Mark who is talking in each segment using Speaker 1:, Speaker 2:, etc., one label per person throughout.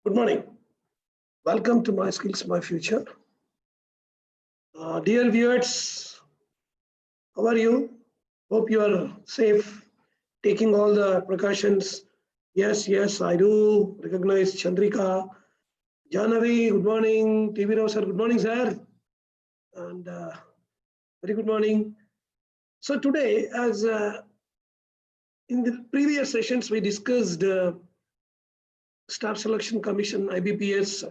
Speaker 1: Good morning. Welcome to My Skills, My Future. Dear viewers, how are you? Hope you are safe, taking all the precautions. Yes, I do recognize Chandrika. Janavi, good morning. TV Rao sir, good morning, sir. And very good morning. So today, as in the previous sessions, we discussed Staff Selection Commission IBPS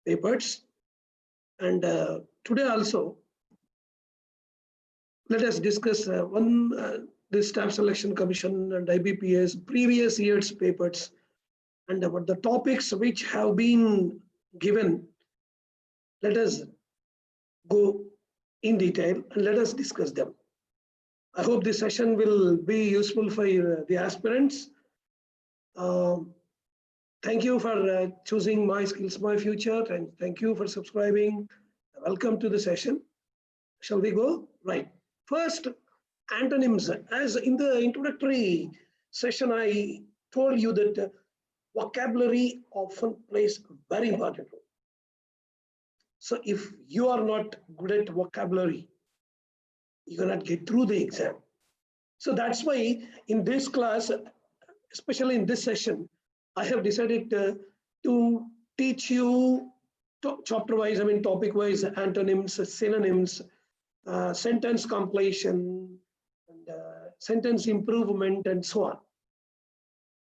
Speaker 1: papers. And today also, let us discuss the Staff Selection Commission and IBPS previous year's papers and about the topics which have been given. Let us go in detail and let us discuss them. I hope this session will be useful for the aspirants. Thank you for choosing My Skills, My Future, and thank you for subscribing. Welcome to the session. Shall we go? Right. First, antonyms. As in the introductory session, I told you that vocabulary often plays a very important role. So if you are not good at vocabulary, you cannot get through the exam. So that's why in this class, especially in this session, I have decided to teach you chapter-wise, topic-wise, antonyms, synonyms, sentence completion, and sentence improvement, and so on.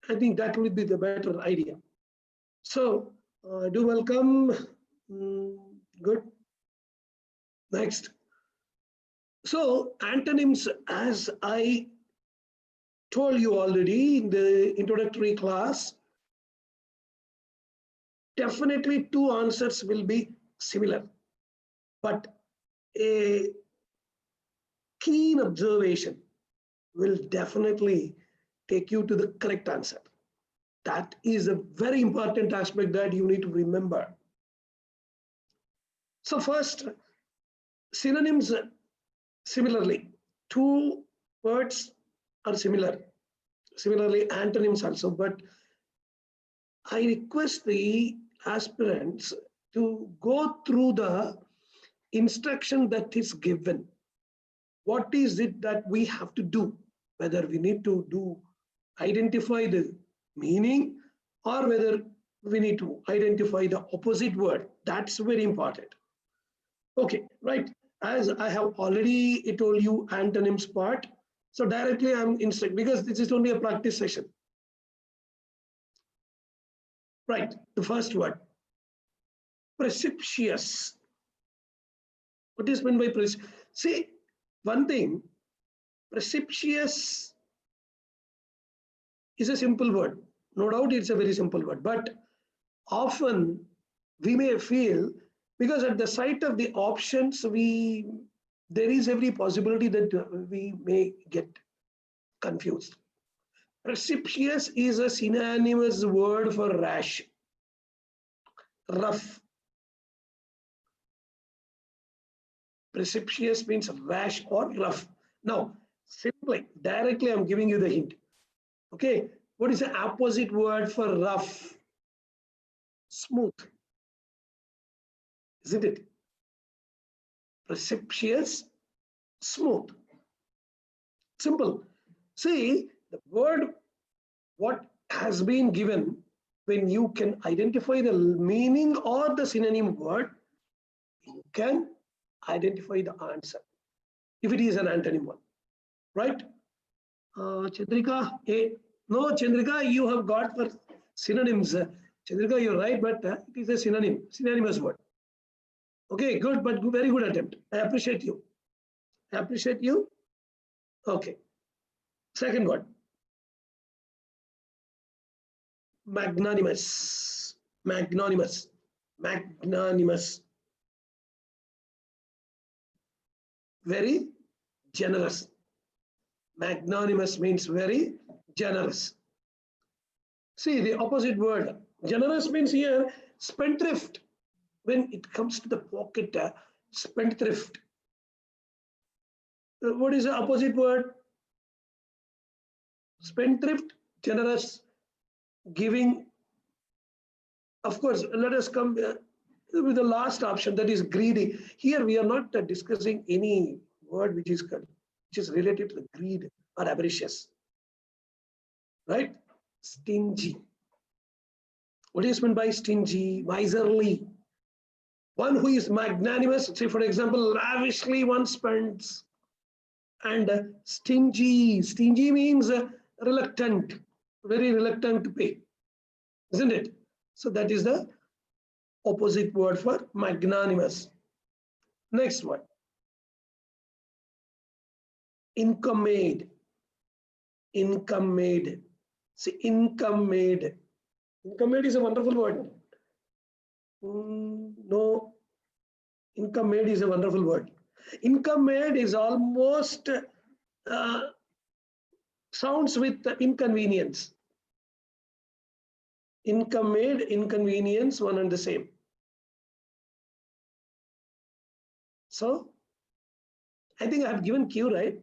Speaker 1: I think that will be the better idea. So, do welcome. Good. Next. So, antonyms, as I told you already in the introductory class, definitely two answers will be similar, but a keen observation will definitely take you to the correct answer. That is a very important aspect that you need to remember. So first, synonyms, similarly, two words are similar. Similarly, antonyms also, but I request the aspirants to go through the instruction that is given. What is it that we have to do? Whether we need to identify the meaning or whether we need to identify the opposite word. That's very important. Okay, right. As I have already told you antonyms part, so directly I'm instructing because this is only a practice session. Right, the first word, precipitous. What is meant by precipitous? See, one thing, precipitous is a simple word. No doubt it's a very simple word, but often we may feel, because at the sight of the options, there is every possibility that we may get confused. Precipitous is a synonymous word for rash, rough. Precipitous means rash or rough. Now, simply, directly, I'm giving you the hint. Okay, what is the opposite word for rough? Smooth. Isn't it? Precipitous, smooth. Simple. See, the word, what has been given, when you can identify the meaning or the synonym word, you can identify the answer if it is an antonym one, right? Chandrika, no, Chandrika, you have got for synonyms. Chandrika, you're right, but it is a synonymous word. Okay, good, but very good attempt. I appreciate you. I appreciate you. Okay. Second word, magnanimous. Magnanimous. Magnanimous. Very generous. Magnanimous means very generous. See, the opposite word, generous means here spendthrift. When it comes to the pocket, spendthrift. What is the opposite word? Spendthrift, generous, giving Of course, let us come with the last option, that is greedy. Here we are not discussing any word which is related to the greed or avaricious, right? Stingy. What is meant by stingy? Miserly. One who is magnanimous, say for example, lavishly one spends. And stingy. Stingy means reluctant, very reluctant to pay, isn't it? So that is the opposite word for magnanimous. Next one. Income made. Income made. See, income made. Income made is a wonderful word. No, income made is a wonderful word. Income made is almost sounds with inconvenience. Income made, inconvenience, one and the same. So I think I have given clue, right?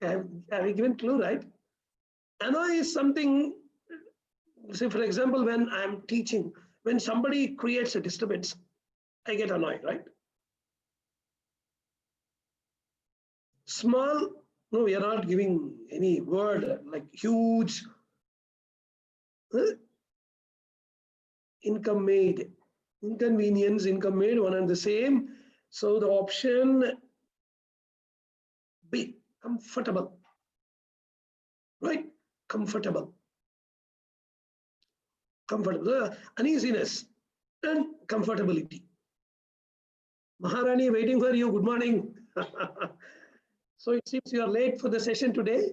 Speaker 1: I have given clue, right? Annoy is something, say for example, when I'm teaching, when somebody creates a disturbance, I get annoyed, right? Small, no, we are not giving any word like huge. Income made, inconvenience, income made, one and the same. So the option B, comfortable, right? Comfortable. Comfortable, uneasiness and comfortability. Maharani, waiting for you. Good morning. So it seems you are late for the session today.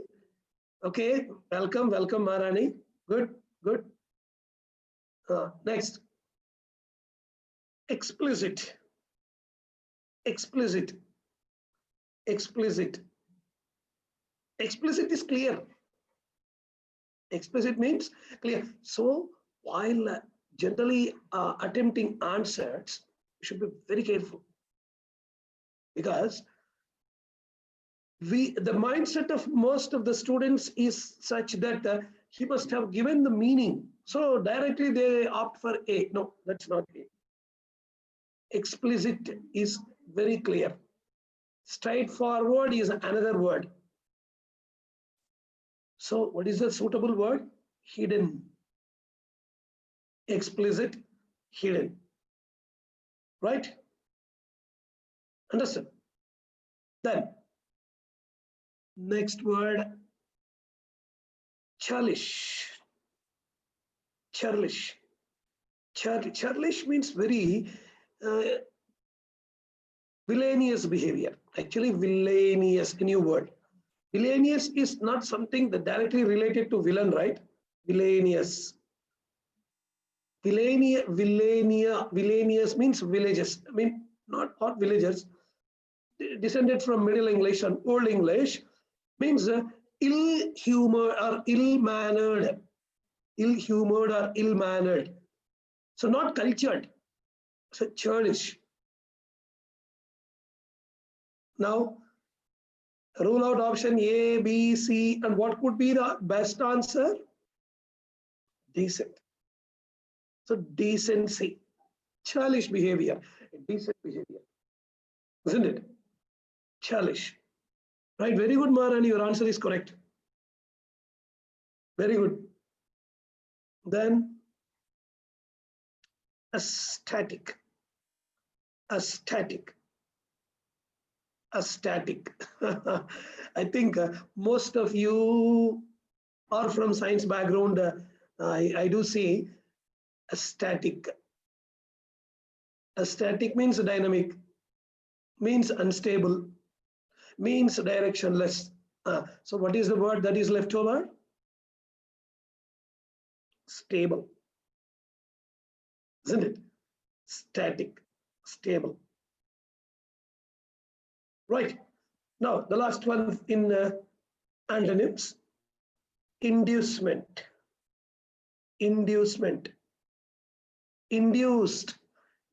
Speaker 1: Okay, welcome, welcome, Maharani. Good, good. Next, explicit, explicit, explicit. Explicit is clear. Explicit means clear. So while generally attempting answers, you should be very careful, because the mindset of most of the students is such that he must have given the meaning. So directly they opt for A. No, that's not A. Explicit is very clear. Straightforward is another word. So what is the suitable word? Hidden. Explicit, hidden. Right? Understood? Then, next word, churlish. Churlish. Churlish means very villainous behavior. Actually, villainous, a new word. Villainous is not something that directly related to villain, right? Villainous. Villainous means villages. I mean, not villagers. Descended from Middle English and Old English, means ill-humored or ill-mannered. Ill-humored or ill-mannered. So not cultured. So churlish. Now, rule out option A, B, C, and what could be the best answer? Decent. So decency, churlish behavior, decent behavior, isn't it? Churlish. Right, very good, Maharani, your answer is correct. Very good. Then, aesthetic. Aesthetic. Aesthetic. I think most of you are from science background. I do see aesthetic. Aesthetic means dynamic, means unstable, means directionless. So what is the word that is left over? Stable. Isn't it? Static, stable. Right. Now, the last one in antonyms, inducement. Inducement. Induced.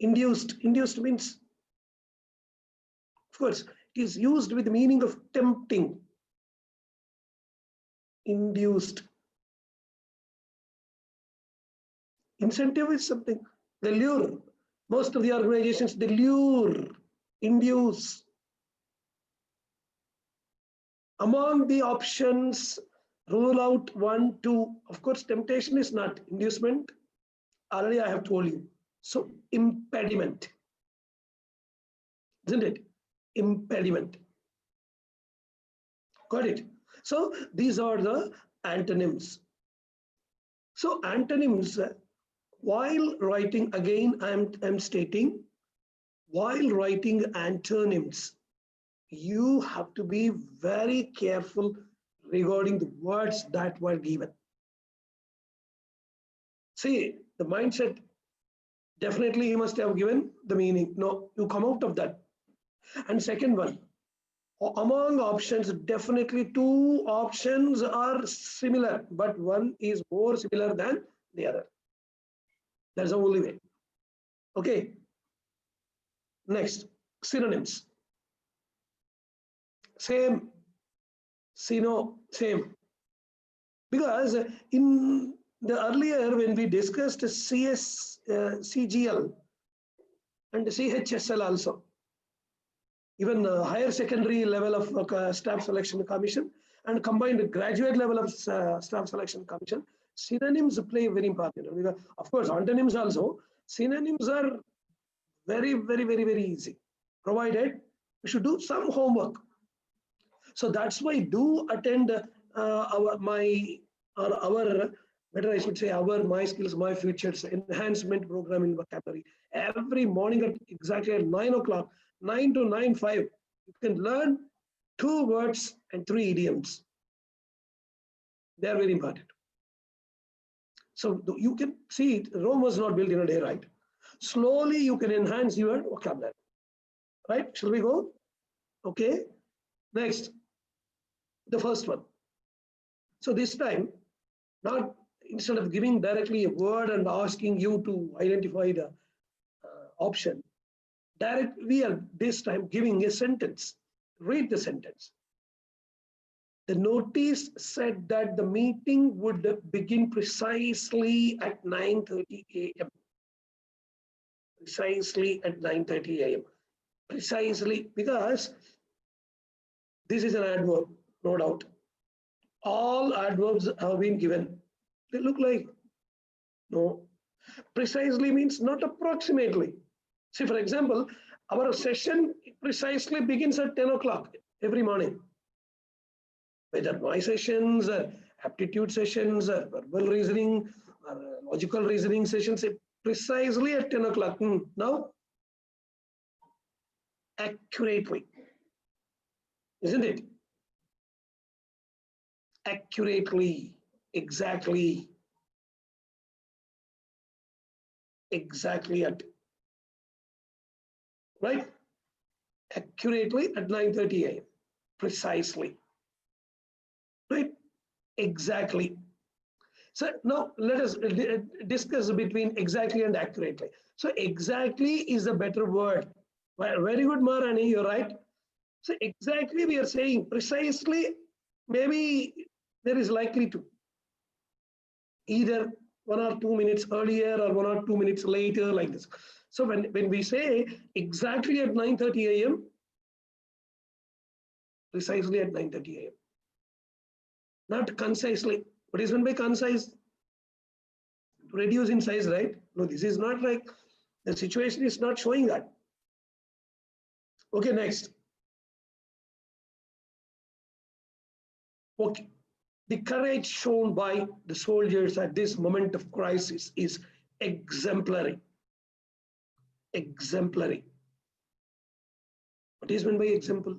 Speaker 1: Induced means, of course, it is used with the meaning of tempting. Induced. Incentive is something They lure. Most of the organizations, they lure, induce. Among the options, rule out 1, 2. Of course, temptation is not inducement. Already I have told you. So impediment, isn't it? Impediment. Got it? So these are the antonyms. So antonyms, while writing, again, I'm stating, while writing antonyms, you have to be very careful regarding the words that were given. See, the mindset, definitely you must have given the meaning. No, you come out of that. And second one, among options, definitely 2 options are similar, but one is more similar than the other. That's the only way. Okay. Next, synonyms. Same, same. Because in the earlier, when we discussed CGL and CHSL also, even higher secondary level of staff selection commission and combined graduate level of staff selection commission, synonyms play very important. Because of course, antonyms also, synonyms are very, very, very, very easy, provided you should do some homework. So that's why do attend our My Skills, My Futures enhancement program in vocabulary. Every morning at exactly at 9 o'clock, 9 to 9:05, you can learn 2 words and 3 idioms. They are very important. So you can see it, Rome was not built in a day, right? Slowly you can enhance your vocabulary. Right? Shall we go? Okay. Next, the first one. So this time, not instead of giving directly a word and asking you to identify the option, we are this time giving a sentence. Read the sentence. The notice said that the meeting would begin precisely at 9:30 a.m. Precisely at 9:30 a.m. Precisely, because this is an adverb, no doubt. All adverbs have been given. They look like, no. Precisely means not approximately. See, for example, our session precisely begins at 10 o'clock every morning. Whether my sessions, aptitude sessions, verbal reasoning, logical reasoning sessions, precisely at 10 o'clock. Now, accurately, isn't it? Accurately, exactly at, right? Accurately at 9:30 a.m. Precisely, right? Exactly. So now let us discuss between exactly and accurately. So exactly is a better word. Very good, Maharani, you're right. So exactly we are saying precisely, maybe there is likely to either 1 or 2 minutes earlier or 1 or 2 minutes later, like this. So when we say exactly at 9:30 a.m., precisely at 9:30 a.m., not concisely. What is meant by concise? To reduce in size, right? No, this is not right. The situation is not showing that. Okay, next. Okay. The courage shown by the soldiers at this moment of crisis is exemplary. Exemplary. What is meant by example?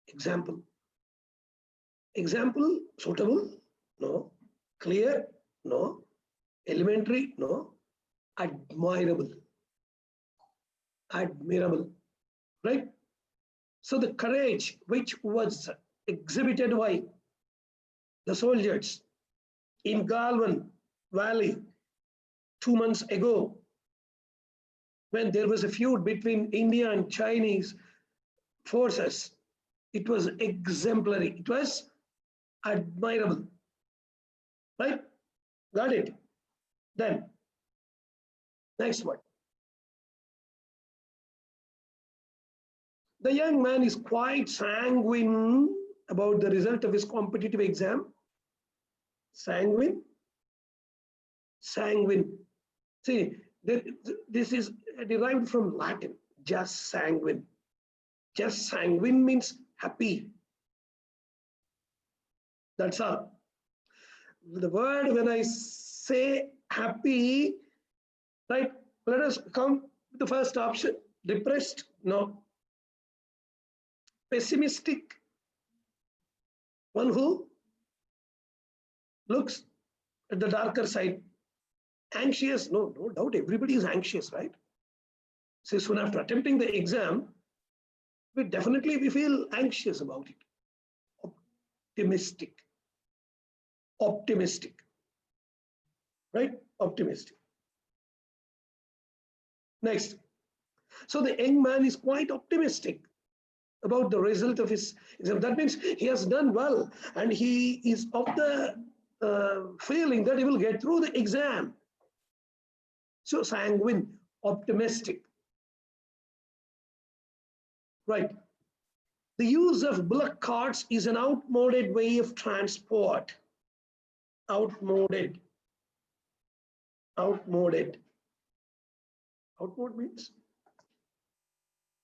Speaker 1: Example. Example, suitable? No. Clear? No. Elementary? No. Admirable. Admirable. Right? So the courage which was exhibited by the soldiers in Galwan Valley 2 months ago, when there was a feud between India and Chinese forces, it was exemplary. It was admirable. Right? Got it? Then, Next one. The young man is quite sanguine about the result of his competitive exam. Sanguine. Sanguine. See, this is derived from Latin, just sanguine. Just sanguine means happy. That's all. The word, when I say happy, right, let us come with the first option. Depressed? No. Pessimistic? One who looks at the darker side. Anxious? No, no doubt everybody is anxious, right? So soon after attempting the exam, we feel anxious about it. Optimistic. Optimistic. Right? Optimistic. Next. So the young man is quite optimistic about the result of his exam. That means he has done well and he is of the feeling that he will get through the exam. So sanguine, optimistic. Right. The use of bullock carts is an outmoded way of transport. Outmoded. Outmoded. Outmoded means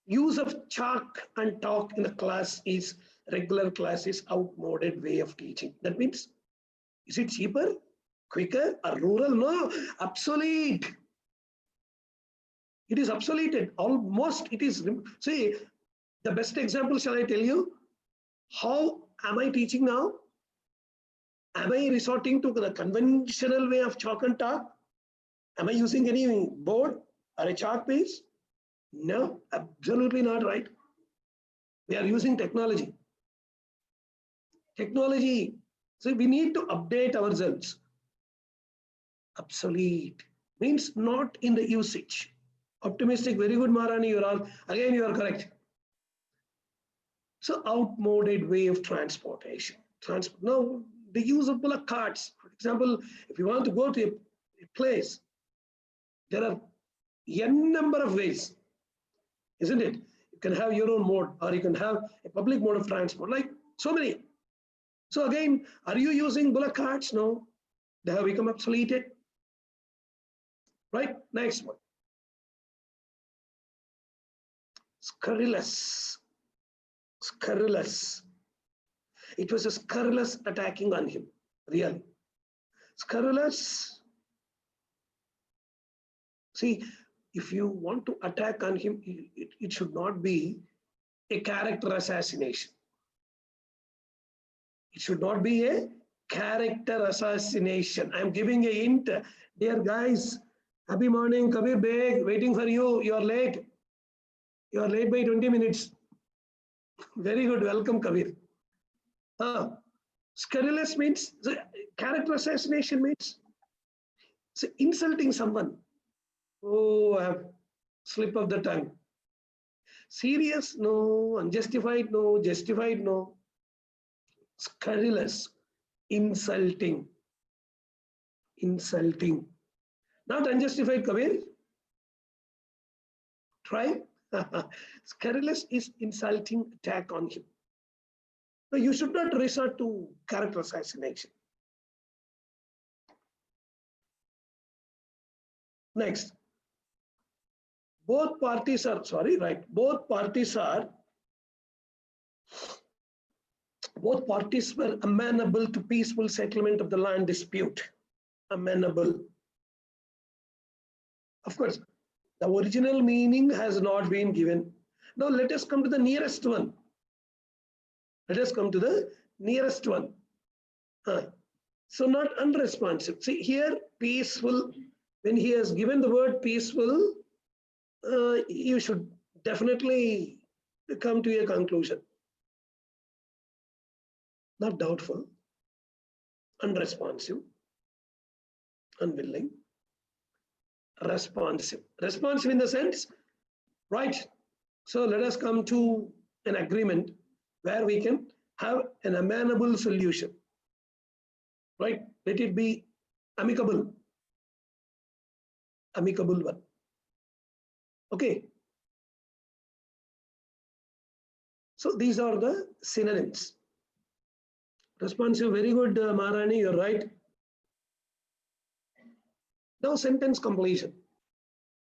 Speaker 1: use of chalk and talk in the class is regular class is outmoded way of teaching. That means, is it cheaper, quicker, or rural? No, obsolete. It is obsoleted. Almost it is. See, the best example, shall I tell you? How am I teaching now? Am I resorting to the conventional way of chalk and talk? Am I using any board or a chalk piece? No, absolutely not, right? We are using technology. Technology. So we need to update ourselves. Obsolete means not in the usage. Optimistic, very good, Maharani. You are correct. So outmoded way of transportation. Now, the use of bullock carts. For example, if you want to go to a place, there are n number of ways, isn't it? You can have your own mode, or you can have a public mode of transport, like so many. So again, are you using bullock carts? No, they have become obsoleted. Right, next one. Scurrilous. Scurrilous. It was a scurrilous attacking on him, really. Scurrilous. See, if you want to attack on him, it should not be a character assassination. It should not be a character assassination. I'm giving a hint. Dear guys, happy morning, Kabir Beg, waiting for you. You are late. You are late by 20 minutes. Very good. Welcome, Kabir. Scurrilous means, character assassination means insulting someone. Oh, I have slip of the tongue. Serious? No. Unjustified? No. Justified? No. Scurrilous. Insulting. Insulting. Not unjustified, Kabir. Try. Scurrilous is insulting attack on him. So you should not resort to character assassination. Next. Both parties are amenable to peaceful settlement of the land dispute. Amenable. Of course, the original meaning has not been given. Now let us come to the nearest one. Let us come to the nearest one. So not unresponsive. See here, peaceful. When he has given the word peaceful, you should definitely come to a conclusion. Not doubtful, unresponsive, unwilling, responsive. Responsive in the sense, right? So let us come to an agreement where we can have an amenable solution, right? Let it be amicable. amicable one. Okay. So these are the synonyms. Responsive, very good, Maharani, you're right. Now sentence completion.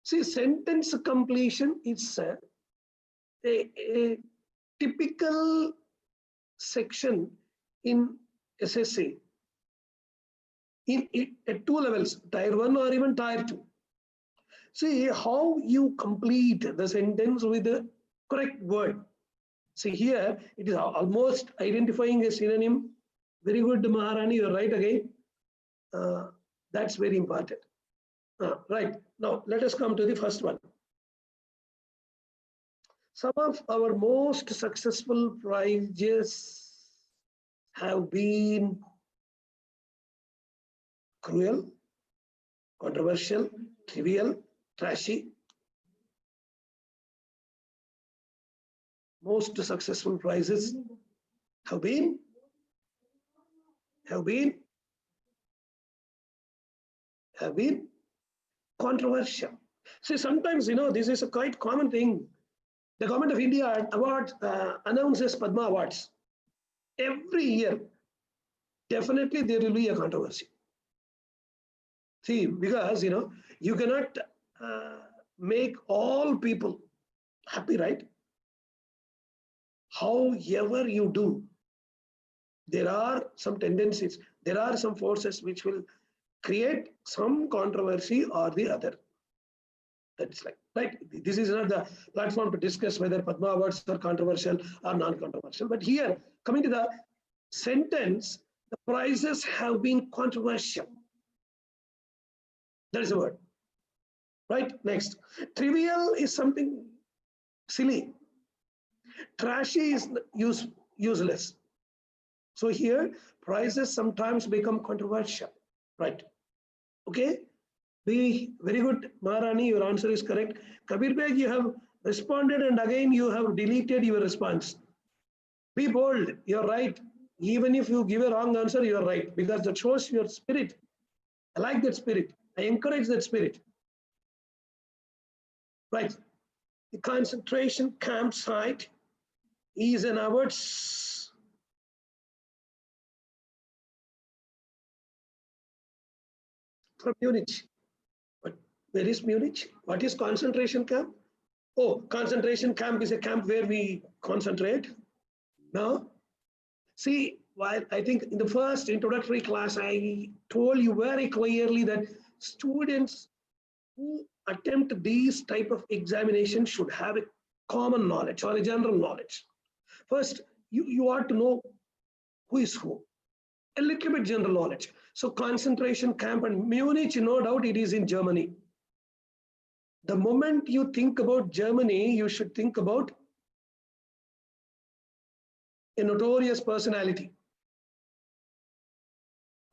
Speaker 1: See, sentence completion is a typical section in SSC at two levels, tier 1 or even tier 2. See how you complete the sentence with the correct word. See here, it is almost identifying a synonym. Very good, Maharani, you're right again. That's very important. Right, now let us come to the first one. Some of our most successful prizes have been cruel, controversial, trivial, trashy. Most successful prizes have been controversial. See, sometimes, this is a quite common thing. The government of India announces Padma Awards. Every year, definitely there will be a controversy. See, because, you cannot make all people happy, right? However you do, there are some tendencies, there are some forces which will create some controversy or the other. That's like, right? This is not the platform to discuss whether Padma Awards are controversial or non-controversial. But here, coming to the sentence, the prizes have been controversial. That is the word. Right? Next. Trivial is something silly. Trashy is useless. So here, prizes sometimes become controversial. Right? Okay? Be very good, Maharani, your answer is correct. Kabir Beg, you have responded and again you have deleted your response. Be bold, you're right. Even if you give a wrong answer, you're right, because that shows your spirit. I like that spirit. I encourage that spirit. Right. The concentration campsite is an award from Munich. But where is Munich? What is concentration camp? Oh, concentration camp is a camp where we concentrate. No. See, while I think in the first introductory class, I told you very clearly that students who attempt these type of examinations should have a common knowledge or a general knowledge. First, you ought to know who is who, a little bit general knowledge. So concentration camp and Munich, no doubt it is in Germany. The moment you think about Germany, you should think about a notorious personality,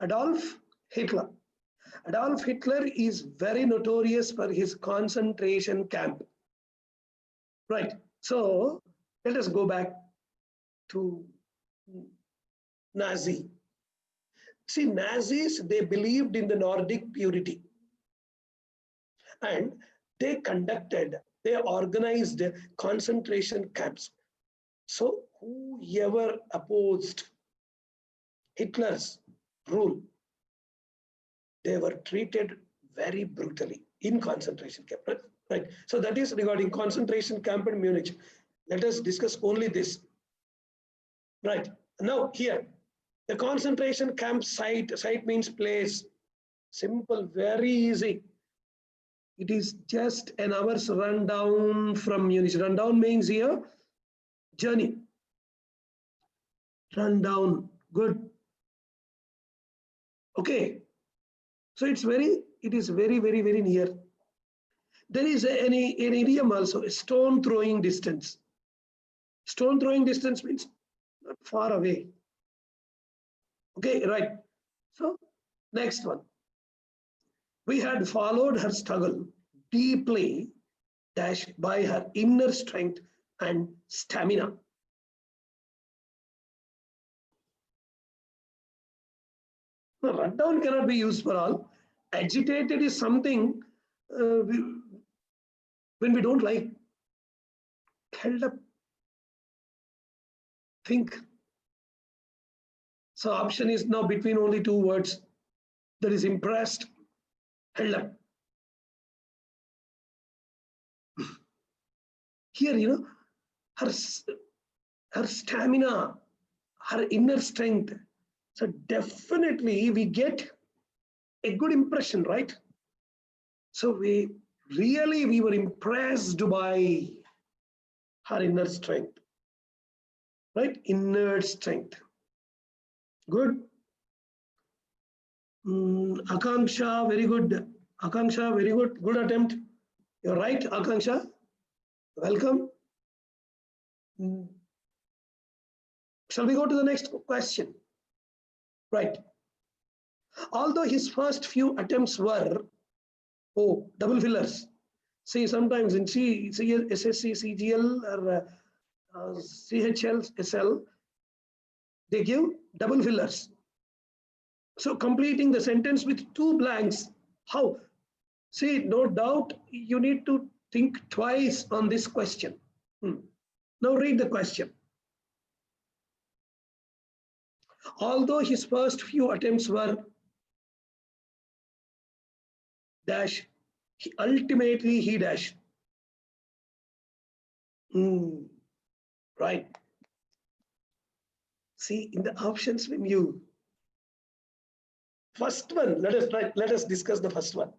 Speaker 1: Adolf Hitler. Adolf Hitler is very notorious for his concentration camp. Right. So let us go back to Nazi. See, Nazis, they believed in the Nordic purity. And they organized concentration camps. So whoever opposed Hitler's rule, they were treated very brutally in concentration camp. Right. So that is regarding concentration camp in Munich. Let us discuss only this. Right. Now here, the concentration camp site means place. Simple, very easy. It is just an hour's rundown from Munich. Rundown means here, journey. Rundown, good. Okay. So it is very, very, very near. There is an idiom also, a stone throwing distance. Stone throwing distance means not far away. Okay, right. So next one. We had followed her struggle deeply dashed by her inner strength and stamina. Now, rundown cannot be used for all. Agitated is something when we don't like, held up, think. So option is now between only two words. That is impressed, held up. Here, her stamina, her inner strength. So definitely we get a good impression, right? So we were impressed by her inner strength, right? Inner strength. Good. Akanksha, very good. Akanksha, very good. Good attempt. You're right, Akanksha. Welcome. Shall we go to the next question? Right. Although his first few attempts were, double fillers. See, sometimes in SSC, CGL, or CHL, SL, they give double fillers. So completing the sentence with two blanks, how? See, no doubt you need to think twice on this question. Now read the question. Although his first few attempts were dash, ultimately he dash. Right. See, in the options menu, first one, let us discuss the first one.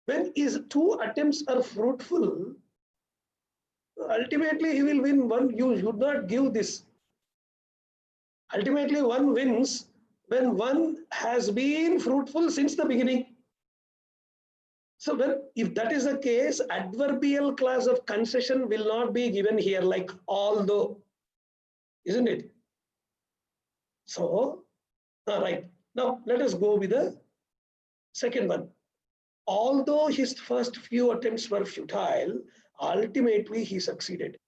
Speaker 1: When his two attempts are fruitful, ultimately he will win one. You should not give this. Ultimately, one wins when one has been fruitful since the beginning. So if that is the case, adverbial clause of concession will not be given here, like although, isn't it? So, right. Now let us go with the second one. Although his first few attempts were futile, ultimately he succeeded.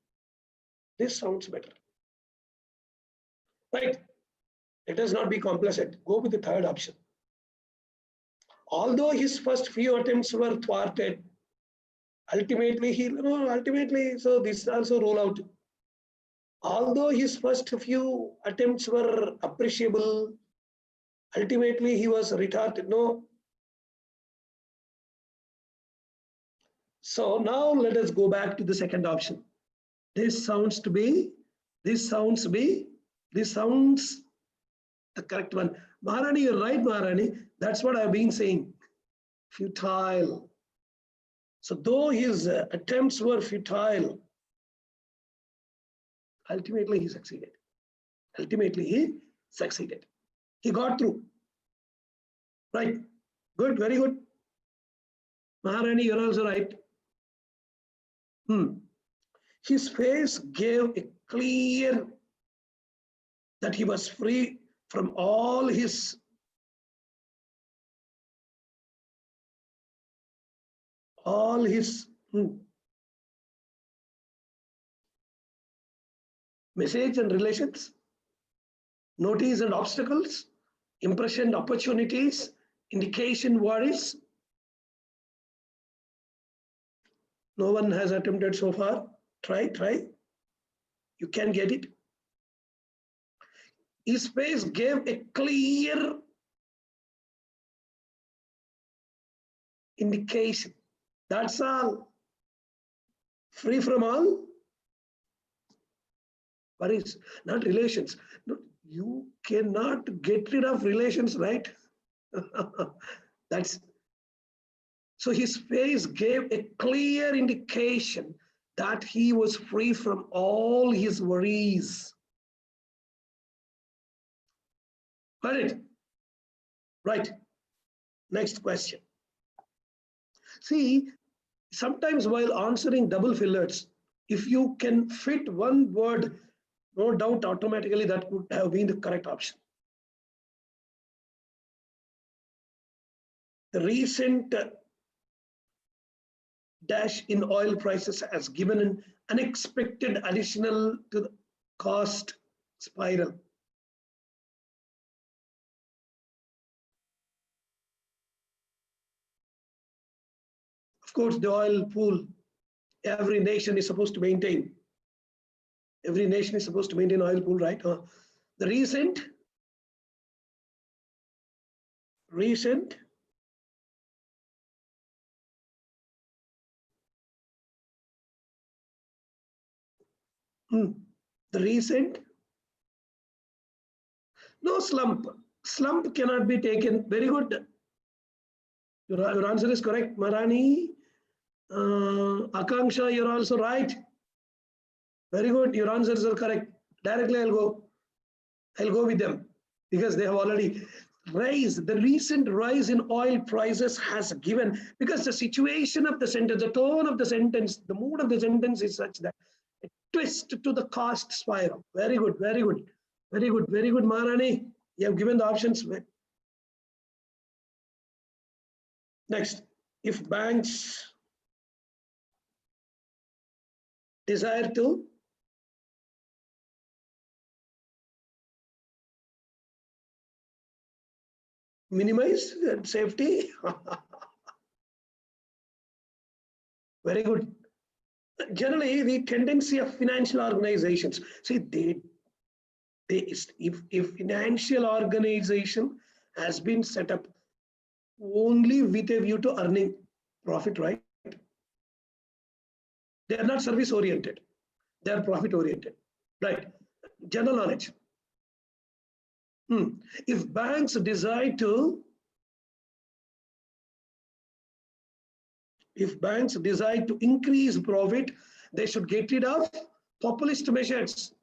Speaker 1: This sounds better. Right. Let us not be complacent. Go with the third option. Although his first few attempts were thwarted, ultimately so this also rule out. Although his first few attempts were appreciable, ultimately he was retarded. No. So now let us go back to the second option. This sounds the correct one. Maharani, you're right, Maharani. That's what I've been saying. Futile. So though his attempts were futile, ultimately he succeeded. He got through. Right. Good, very good. Maharani, you're also right. His face gave a clear that he was free from all his message and relations, notice and obstacles, impression opportunities, indication worries. No one has attempted so far. Try. You can get it. His face gave a clear indication. That's all. Free from all worries, not relations. No, you cannot get rid of relations, right? So his face gave a clear indication that he was free from all his worries. Got it? Right. Next question. See, sometimes while answering double fillers, if you can fit one word, no doubt automatically that would have been the correct option. The recent dash in oil prices has given an unexpected additional to the cost spiral. escorts the oil pool. Every nation is supposed to maintain. Every nation is supposed to maintain oil pool, right? The recent no slump cannot be taken. Very good. Your answer is correct, Marani. Akanksha, you're also right. Very good. Your answers are correct. Directly, I'll go with them because they have already raised. The recent rise in oil prices has given, because the situation of the sentence, the tone of the sentence, the mood of the sentence is such that a twist to the cost spiral. Very good, very good, very good, very good, Maharani. You have given the options. Next, if banks desire to minimize safety. Very good. Generally, the tendency of financial organizations, see, if financial organization has been set up only with a view to earning profit, right? They are not service oriented. They are profit oriented, right? General knowledge. If banks decide to increase profit, they should get rid of populist measures.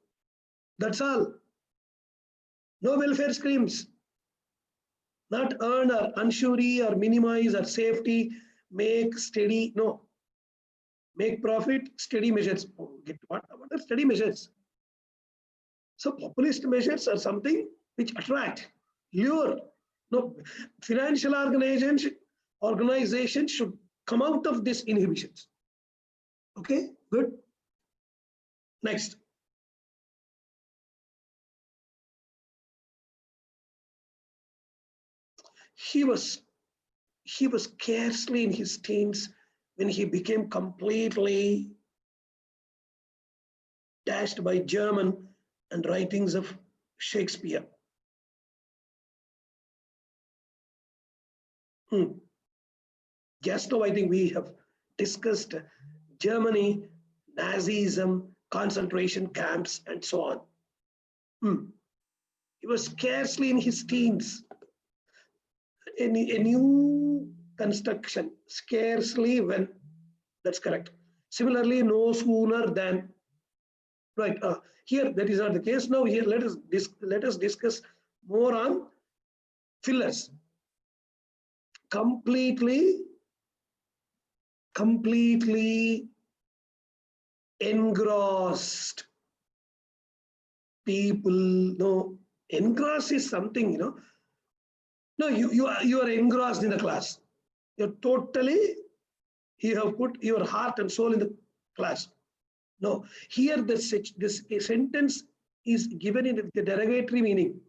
Speaker 1: That's all. No welfare schemes. Not earn or usury or minimize or safety, make steady. No. Make profit, steady measures. What are steady measures? So populist measures are something which attract, lure. No, financial organizations should come out of these inhibitions. Okay, good. Next. He was scarcely in his teens when he became completely dashed by German and writings of Shakespeare. Just now, I think we have discussed Germany, Nazism, concentration camps, and so on. He was scarcely in his teens. A new construction, scarcely when, that's correct. Similarly, no sooner than, right, here that is not the case. Now here let us discuss more on fillers. Completely engrossed people. No, engrossed is something, you know. No, you are engrossed in the class. You're totally, you have put your heart and soul in the class. No, here this sentence is given in the derogatory meaning.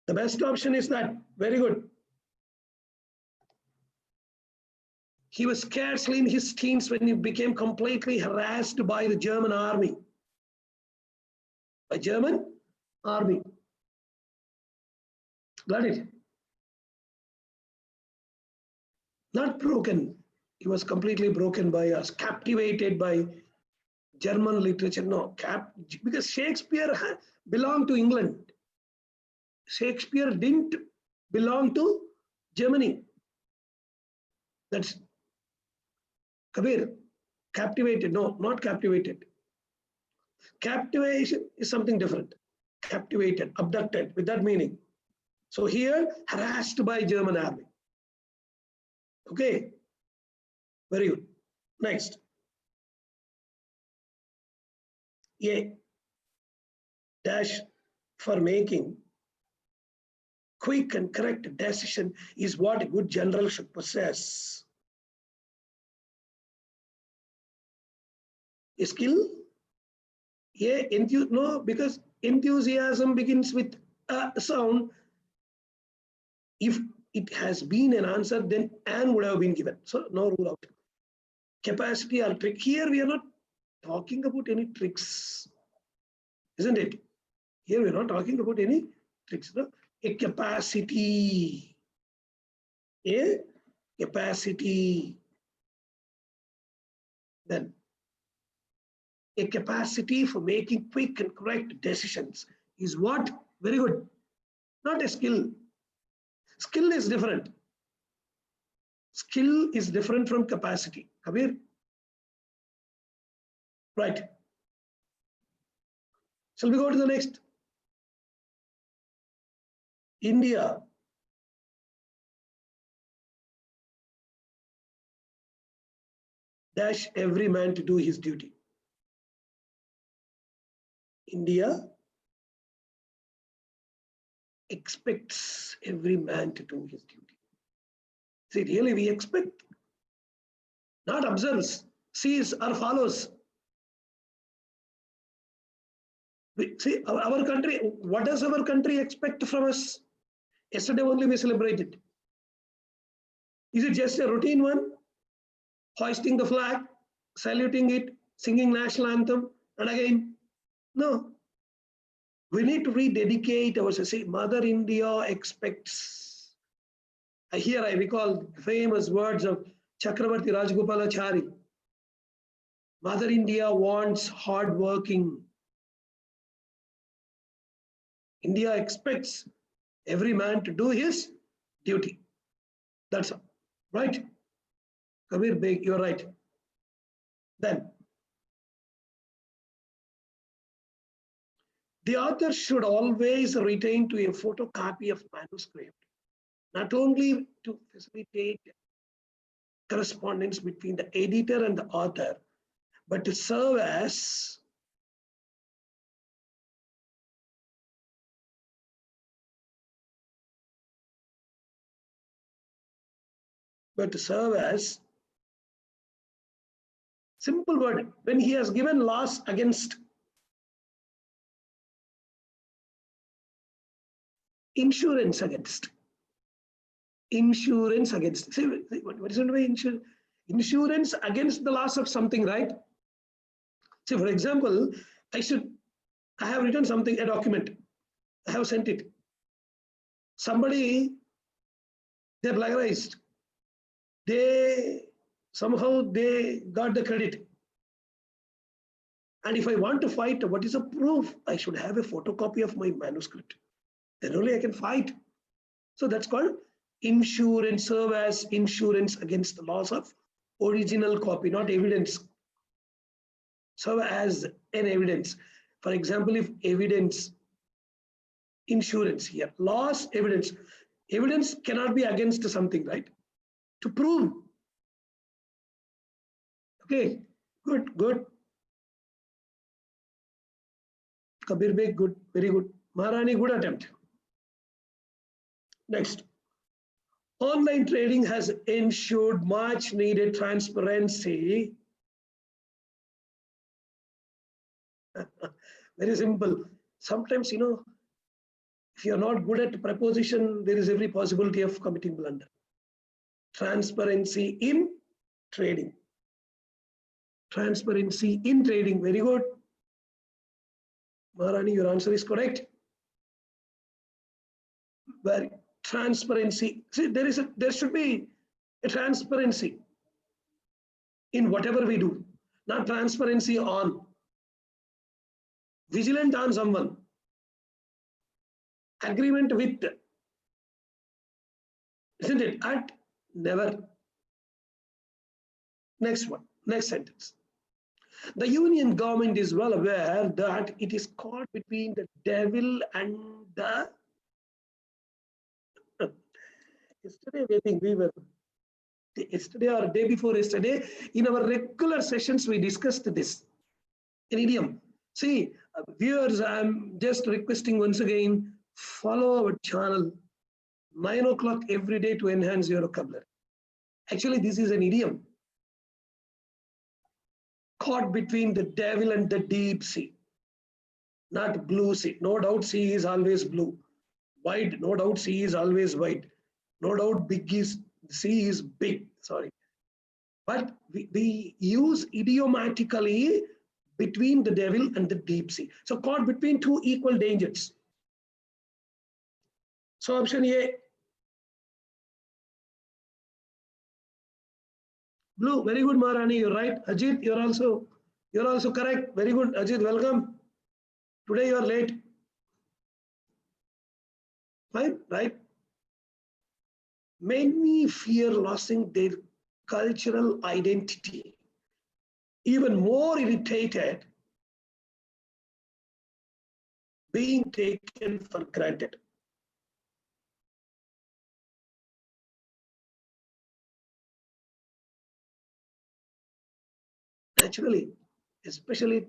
Speaker 1: The best option is that. Very good. He was scarcely in his teens when he became completely harassed by the German army. By German army. Got it? Not broken. He was completely broken by us, captivated by German literature. No, because Shakespeare belonged to England. Shakespeare didn't belong to Germany. That's Kabir. Captivated. No, not captivated. Captivation is something different. Captivated, abducted, with that meaning. So here, harassed by German army. Okay, very good. Next. A dash for making quick and correct decision is what a good general should possess. A skill? No, because enthusiasm begins with a sound. If it has been an answer, then an would have been given. So no rule out. Capacity or trick. Here we are not talking about any tricks, isn't it? Here we are not talking about any tricks. No? A capacity. A capacity. Then a capacity for making quick and correct decisions is what? Very good. Not a skill. Skill is different. Skill is different from capacity. Kabir? Right. Shall we go to the next? India. Dash every man to do his duty. India expects every man to do his duty. See, really we expect, not observes, sees or follows. See, our country, what does our country expect from us? Yesterday only we celebrated. Is it just a routine one? Hoisting the flag, saluting it, singing national anthem, and again? No. We need to rededicate ourselves. See, Mother India expects. Here I recall famous words of Chakravarti Rajagopalachari. Mother India wants hard-working. India expects every man to do his duty. That's all. Right? Kabir Beg, you're right. Then, the author should always retain to a photocopy of manuscript, not only to facilitate correspondence between the editor and the author, but to serve as simple word, when he has given loss against insurance against. Insurance against. See, what is it by insurance? Insurance against the loss of something, right? See, for example, I have written something, a document. I have sent it. Somebody, they plagiarized. Somehow they got the credit. And if I want to fight, what is the proof? I should have a photocopy of my manuscript. Then only I can fight. So that's called insurance, serve as insurance against the loss of original copy, not evidence. Serve as an evidence. For example, if evidence, insurance here, loss, evidence. Evidence cannot be against something, right? To prove. Okay, good. Kabir Beg, good, very good. Maharani, good attempt. Next. Online trading has ensured much needed transparency. Very simple. Sometimes, if you're not good at preposition, there is every possibility of committing blunder. Transparency in trading. Transparency in trading, very good. Maharani, your answer is correct. Very transparency. See, there should be a transparency in whatever we do, not transparency on. Vigilant on someone. Agreement with, isn't it? At never. Next one, next sentence. The union government is well aware that it is caught between the devil and the. Yesterday, I think yesterday or day before yesterday, in our regular sessions, we discussed this. An idiom. See, viewers, I'm just requesting once again, follow our channel 9 o'clock every day to enhance your vocabulary. Actually, this is an idiom. Caught between the devil and the deep sea. Not blue sea. No doubt sea is always blue. Wide, no doubt sea is always white. No doubt, big is sea is big. Sorry, but we use idiomatically between the devil and the deep sea. So caught between two equal dangers. So option A. Blue, very good, Maharani. You're right. Ajit, you're also correct. Very good, Ajit. Welcome. Today you are late. Fine, right? Many fear losing their cultural identity. Even more irritated, being taken for granted. Naturally, especially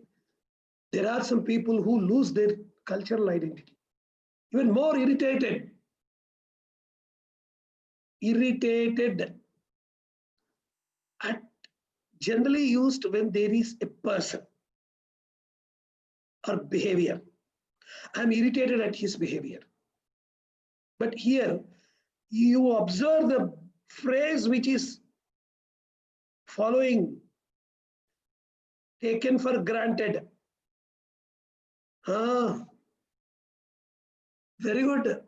Speaker 1: there are some people who lose their cultural identity. Even more irritated at generally used when there is a person or behavior. I'm irritated at his behavior. But here you observe the phrase which is following, taken for granted. Ah, very good,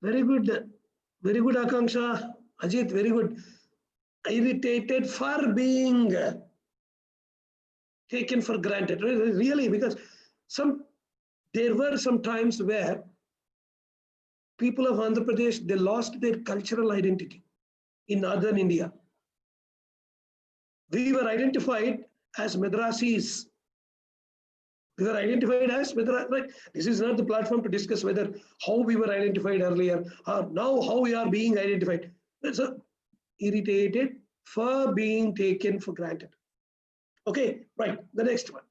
Speaker 1: very good, very good, Akanksha. Ajit, very good. Irritated for being taken for granted. Really, because there were some times where people of Andhra Pradesh, they lost their cultural identity in northern India. We were identified as Madrasis. We were identified as Madrasis. Right? This is not the platform to discuss whether how we were identified earlier or now how we are being identified. So irritated for being taken for granted. Okay, right. The next one.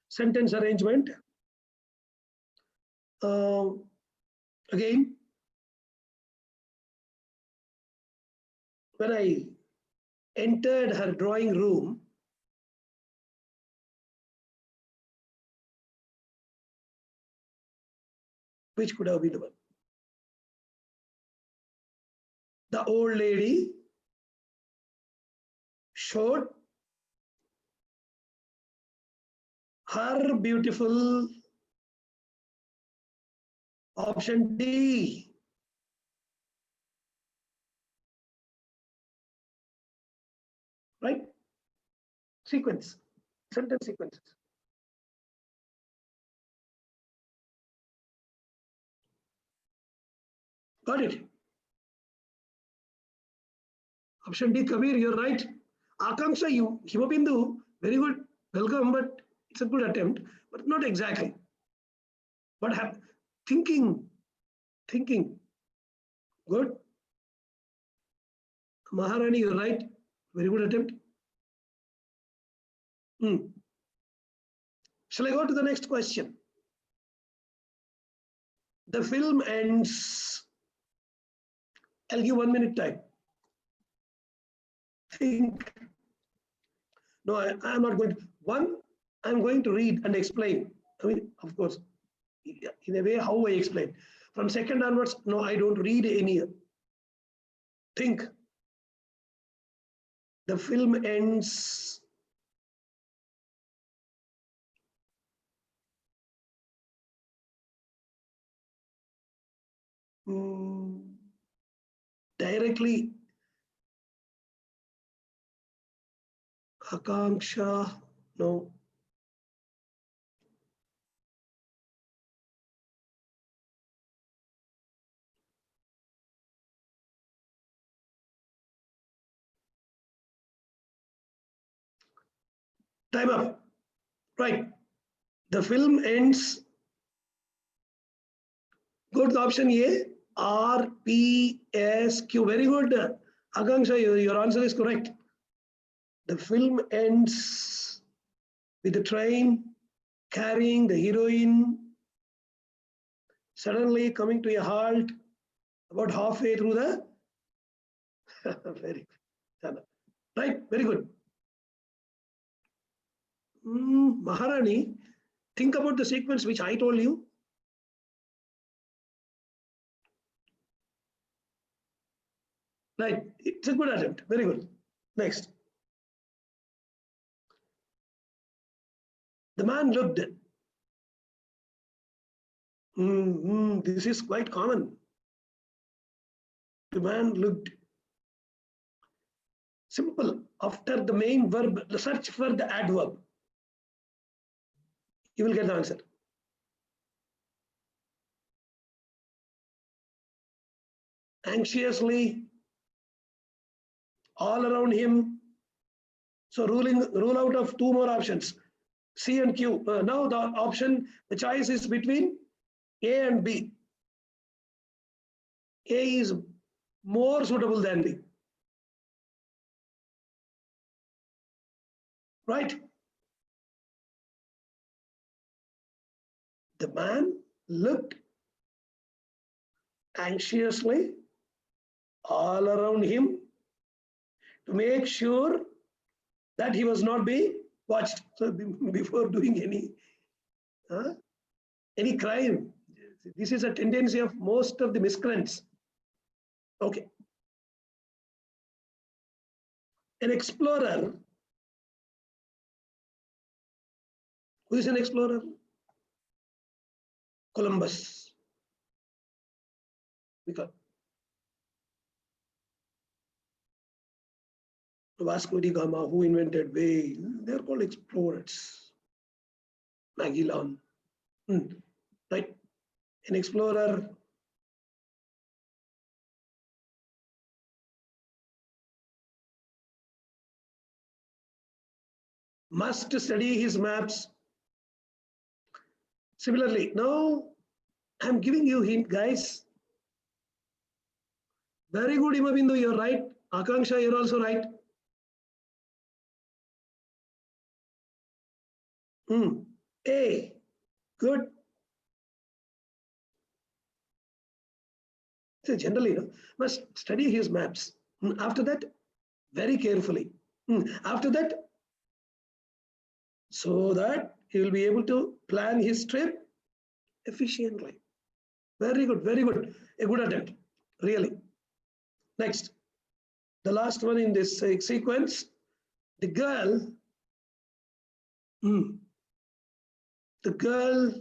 Speaker 1: Sentence arrangement. Again, when I entered her drawing room, which could have been the one? The old lady showed her beautiful, option D. Right? Sequence, sentence sequences. Got it? Option D, Kabir, you're right. Akanksha, you, Himabindu, very good. Welcome, but it's a good attempt, but not exactly. What happened? Thinking. Good. Maharani, you're right. Very good attempt. Shall I go to the next question? The film ends. I'll give 1 minute time. Think. No, I'm not going to. I'm going to read and explain. I mean, of course, in a way, how I explain. From second onwards, no, I don't read any. Think. The film ends. Directly. Akanksha, no. Time up. Right. The film ends. Go to the option A. RPSQ. Very good. Akanksha, your answer is correct. The film ends with the train carrying the heroine suddenly coming to a halt about halfway through the. Very good. Right, very good. Maharani, think about the sequence which I told you. Right. It's a good attempt. Very good. Next. The man looked. This is quite common. The man looked. Simple. After the main verb, search for the adverb. You will get the answer. Anxiously, all around him. So rule out of two more options, C and Q. Now the choice is between A and B. A is more suitable than B. Right? The man looked anxiously all around him to make sure that he was not being watched. So before doing any crime, this is a tendency of most of the miscreants. Okay. An explorer. Who is an explorer? Columbus. Because Vasco da Gama, who invented way, they're called explorers. Magellan. Right? An explorer. Must study his maps. Similarly, now I'm giving you hint, guys. Very good, Imabindu, you're right. Akanksha, you're also right. A, good. So generally, must study his maps. After that, very carefully. After that, so that he will be able to plan his trip efficiently. Very good, very good. A good attempt, really. Next, the last one in this sequence, the girl. The girl.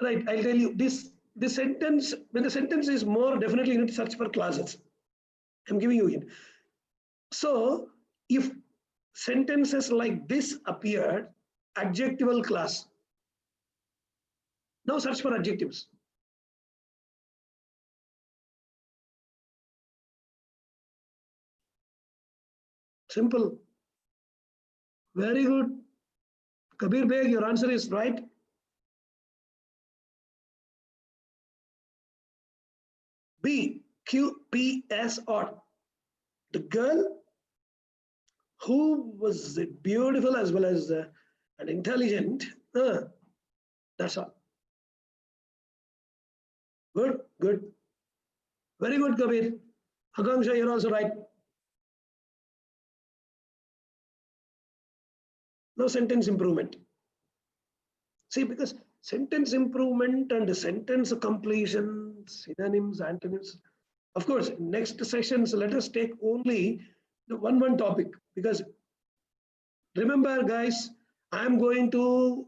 Speaker 1: Right, I'll tell you this sentence, when the sentence is more, definitely you need to search for clauses. I'm giving you it. So if sentences like this appeared, adjectival clause. Now search for adjectives. Simple. Very good. Kabir Beg, your answer is right. B, Q, P, S, or the girl who was beautiful as well as and intelligent. That's all. Good, good. Very good, Kabir. Akanksha, you're also right. No sentence improvement. See, because sentence improvement and sentence completion, synonyms, antonyms. Of course, next sessions, let us take only the one topic, because remember, guys, I'm going to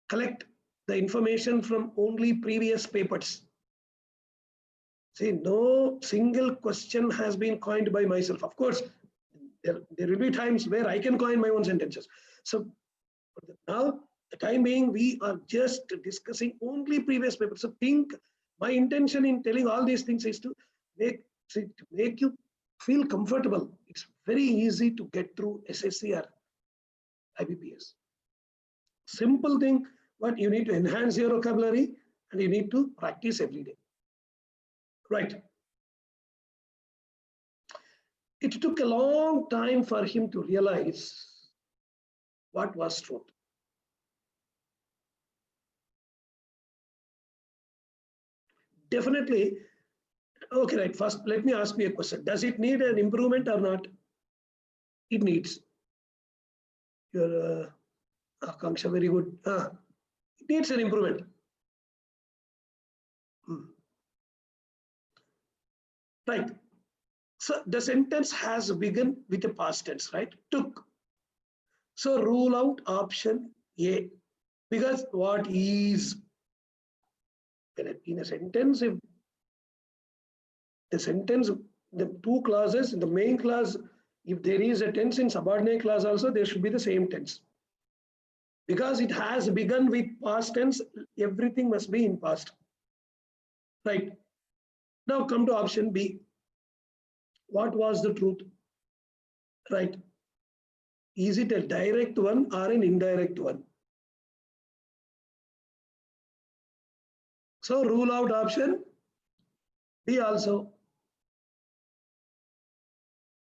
Speaker 1: collect the information from only previous papers. See, no single question has been coined by myself. Of course, there will be times where I can coin my own sentences. So now, the time being, we are just discussing only previous papers. So think, my intention in telling all these things is to make you feel comfortable. It's very easy to get through SSC or IBPS. Simple thing, but you need to enhance your vocabulary and you need to practice every day. Right. It took a long time for him to realize what was truth. Definitely. Okay, right. First, let me ask you a question. Does it need an improvement or not? It needs. Your Akanksha, very good. It needs an improvement. Right. So the sentence has begun with a past tense, right? Took. So rule out option A, because what is in a sentence, if the sentence, the two clauses, the main clause, if there is a tense in subordinate clause also, there should be the same tense. Because it has begun with past tense, everything must be in past. Right. Now come to option B. What was the truth? Right. Is it a direct one or an indirect one? So rule out option B also.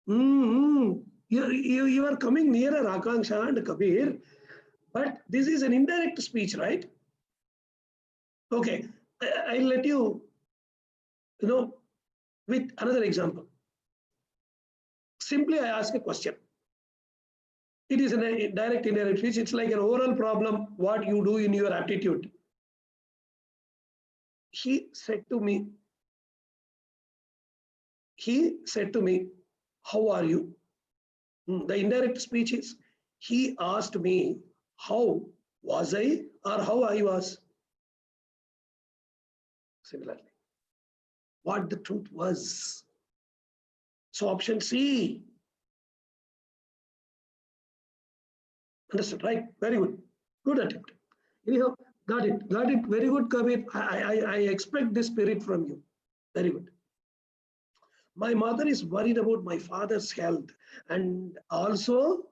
Speaker 1: You are coming nearer, Akanksha and Kabir, but this is an indirect speech, right? Okay, I'll let you, with another example. Simply, I ask a question. It is a direct indirect speech. It's like an oral problem, what you do in your aptitude. He said to me, how are you? The indirect speech is, he asked me, how was I or how I was? Similarly, what the truth was. So option C. Understood, right? Very good. Good attempt. Anyhow, got it. Very good, Kabir. I expect this spirit from you. Very good. My mother is worried about my father's health, and also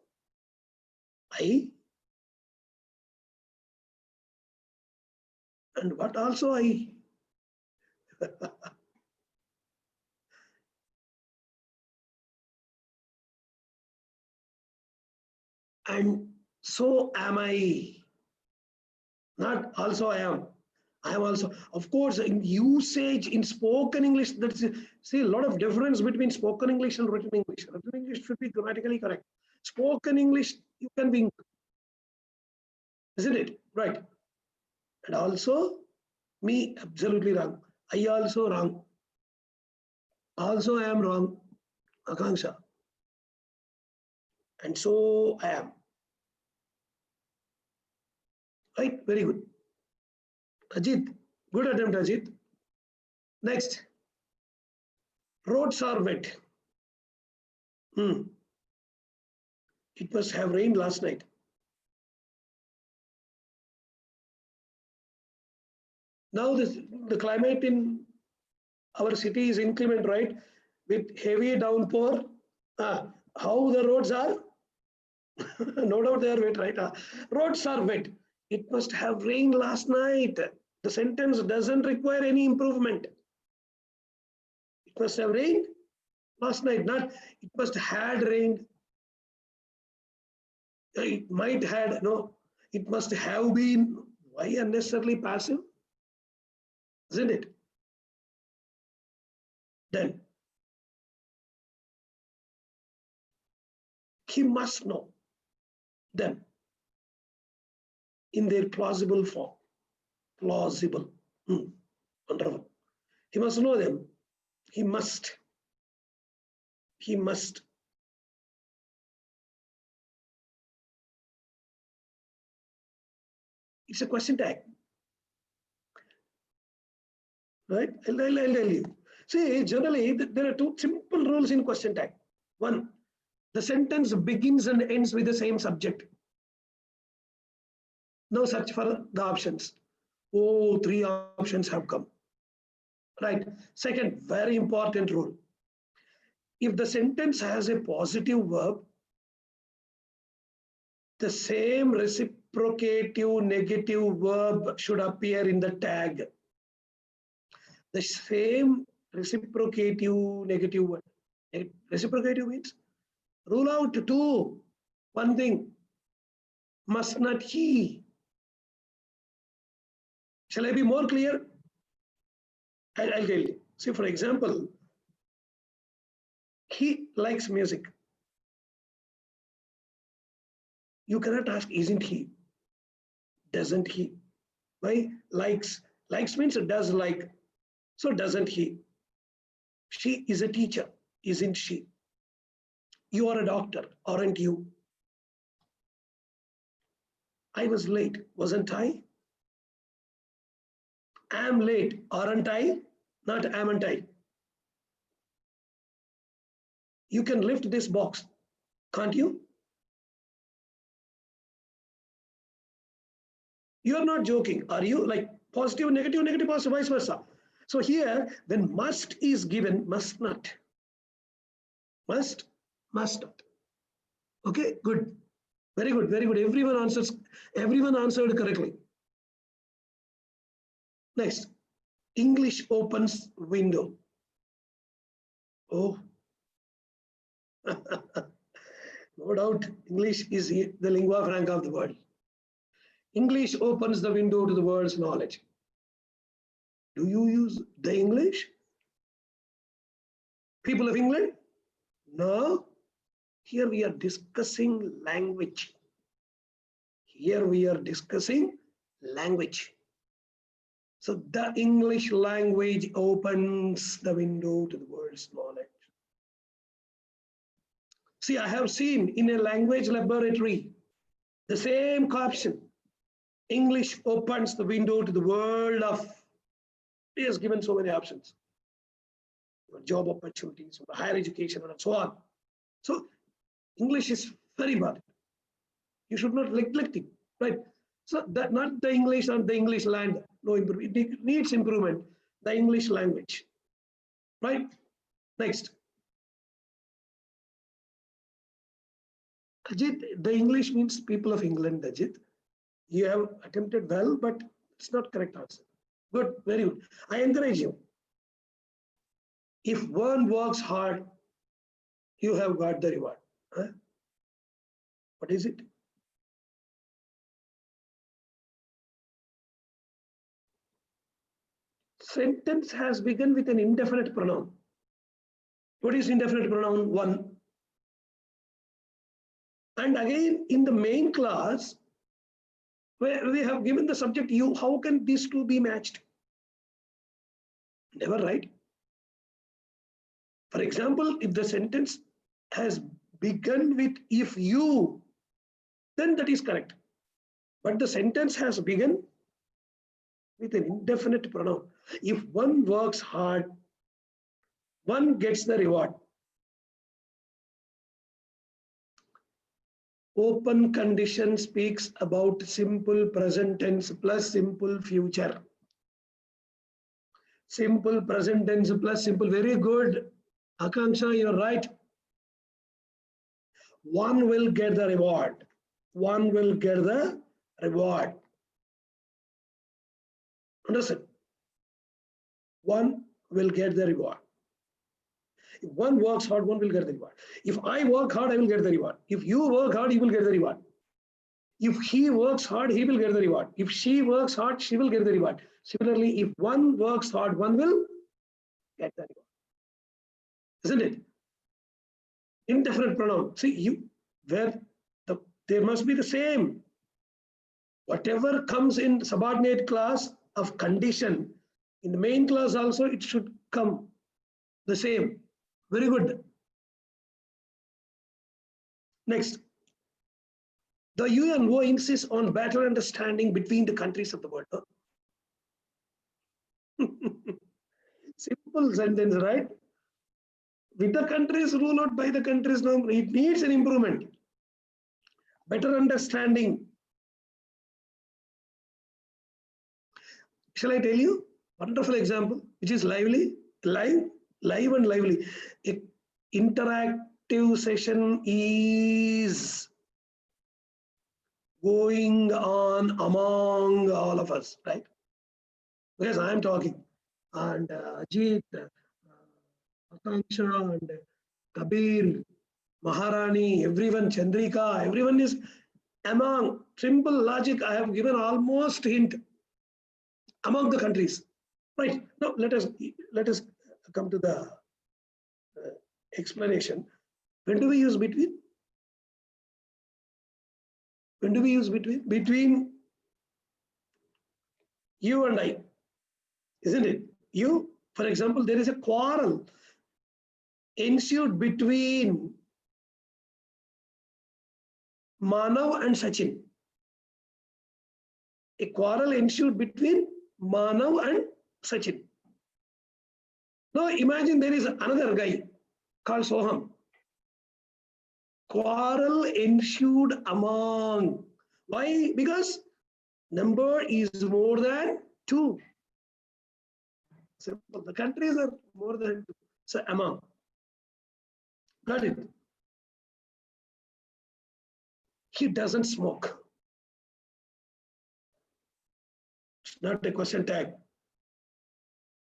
Speaker 1: I. And what also I? And so am I. Not also I am. I am also, of course, in usage in spoken English, that's see a lot of difference between spoken English and written English. Written English should be grammatically correct. Spoken English, you can be, isn't it? Right. And also, me, absolutely wrong. I also wrong. Also, I am wrong. Akanksha. And so I am. Right? Very good. Ajit. Good attempt, Ajit. Next. Roads are wet. It must have rained last night. Now the climate in our city is inclement, right? With heavy downpour. How the roads are? No doubt they are wet, right? Roads are wet. It must have rained last night. The sentence doesn't require any improvement. It must have rained last night, not it must had rained. It might had, no, it must have been. Why unnecessarily passive? Isn't it? Then he must know them in their plausible form. Plausible. Wonderful. He must know them. He must. He must. It's a question tag. Right? I'll tell you. See, generally, there are two simple rules in question tag. One, the sentence begins and ends with the same subject. Now search for the options. Oh, 3 options have come. Right. Second, very important rule. If the sentence has a positive verb, the same reciprocative negative verb should appear in the tag. The same reciprocative negative word. Reciprocative means rule out 2. One thing, must not he. Shall I be more clear? I'll tell you. See, for example, he likes music. You cannot ask, isn't he? Doesn't he? Why? Likes. Likes means does like. So doesn't he? She is a teacher, isn't she? You are a doctor, aren't you? I was late, wasn't I? Am late, aren't I? Not amn't I. You can lift this box, can't you? You are not joking, are you? Like positive, negative, negative, positive, vice versa. So here, when must is given, must not. Must, must not. Okay, good. Very good, very good. Everyone answered correctly. Next, English opens window. Oh, no doubt, English is the lingua franca of the world. English opens the window to the world's knowledge. Do you use the English? People of England? No. Here we are discussing language. Here we are discussing language. So the English language opens the window to the world's knowledge. See, I have seen in a language laboratory the same caption. English opens the window to the world of. He has given so many options. Job opportunities, higher education, and so on. So English is very important. You should not neglect it, right? So that not the English and the English land, no improvement. It needs improvement. The English language, right? Next. Ajit, the English means people of England, Ajit. You have attempted well, but it's not correct answer. Good, very good. I encourage you. If one works hard, you have got the reward. Huh? What is it? Sentence has begun with an indefinite pronoun. What is indefinite pronoun? One. And again, in the main class, where we have given the subject you, how can these two be matched? Never, right? For example, if the sentence has begun with if you, then that is correct. But the sentence has begun with an indefinite pronoun. If one works hard, one gets the reward. Open condition speaks about simple present tense plus simple future. Simple present tense plus simple, very good. Akanksha, you're right. One will get the reward. One will get the reward. Understand? One will get the reward. If one works hard, one will get the reward. If I work hard, I will get the reward. If you work hard, you will get the reward. If he works hard, he will get the reward. If she works hard, she will get the reward. Similarly, if one works hard, one will get the reward. Isn't it? Indefinite pronoun. See, there must be the same. Whatever comes in subordinate class of condition, in the main class also it should come the same. Very good. Next. The UNO insists on better understanding between the countries of the world. Simple sentence, right? With the countries rule out by the countries, no, it needs an improvement. Better understanding. Shall I tell you? Wonderful example, which is lively, live and lively. An interactive session is going on among all of us, right? Because I am talking, and Ajit, Akanksha, and Kabir, Maharani, everyone, Chandrika, everyone is among. Simple logic, I have given almost hint among the countries, right? Now let us come to the explanation. When do we use between? When do we use between? Between you and I, isn't it? You, for example, there is a quarrel ensued between Manav and Sachin. A quarrel ensued between Manav and Sachin. Now imagine there is another guy called Soham. Quarrel ensued among. Why? Because number is more than 2. Simple. The countries are more than 2. So among. Got it? He doesn't smoke. It's not a question tag.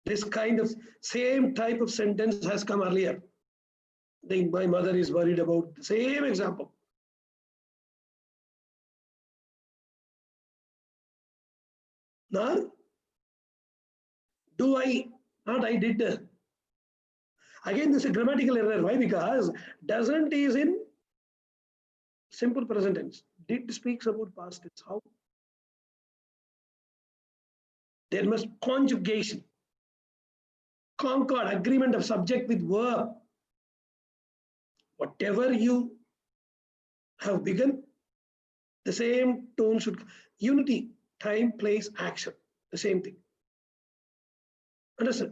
Speaker 1: This kind of same type of sentence has come earlier. Then my mother is worried about the same example. Now, do I? Not I did. Again, this is a grammatical error. Why? Because doesn't is in simple present tense. Did speaks about past tense. How? There must conjugation. Concord, agreement of subject with verb. Whatever you have begun, the same tone should, unity, time, place, action, the same thing. Understand?